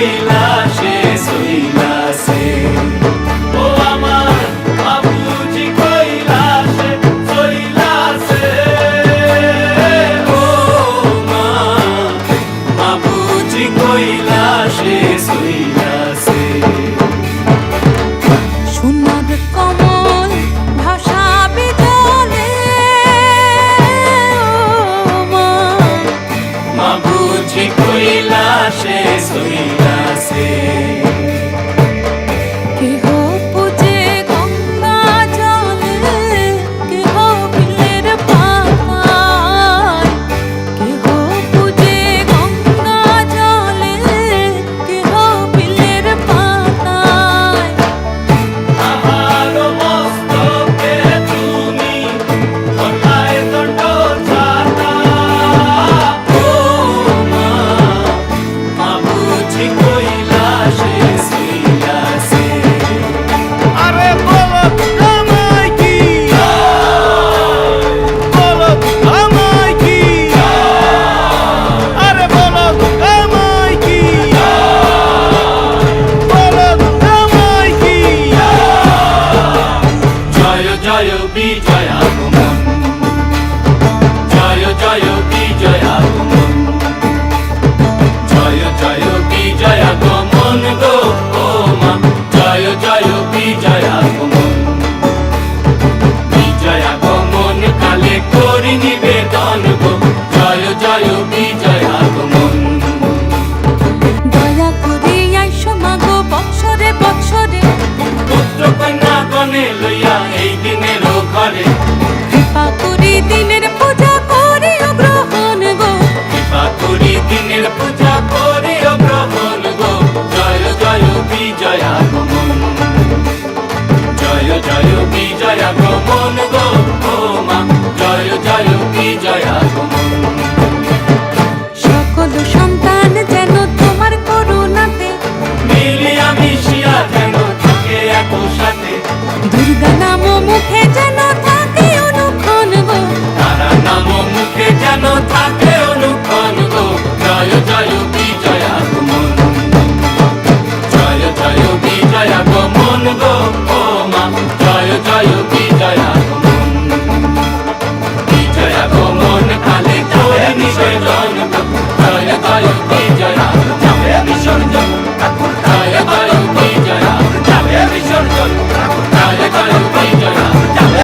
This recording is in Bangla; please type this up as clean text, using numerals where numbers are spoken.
কৈলাসে সইলাছে ও আমার বাবুজি কৈলাসে সইলাছে ও মা বাবুজি কৈলাসে সইলাছে সোনার কমল ভাসাবে জলে বাবুজি কৈলাসে সইলাছে কেহ পূজে গঙ্গা জলে কেহ বিলের পাতায় কেহ পূজে গঙ্গা জলে কেহ বিলের পাতায় আমার মস্তকে তুমি কোথায় দণ্ড ছাতা ও মা বাবুজি কৈলাসে সইলাছে আরে বলো আমায় কি বলো আমায় কি আরে বলো আমায় কি বলো আমায় কি জয় জয় বিজয়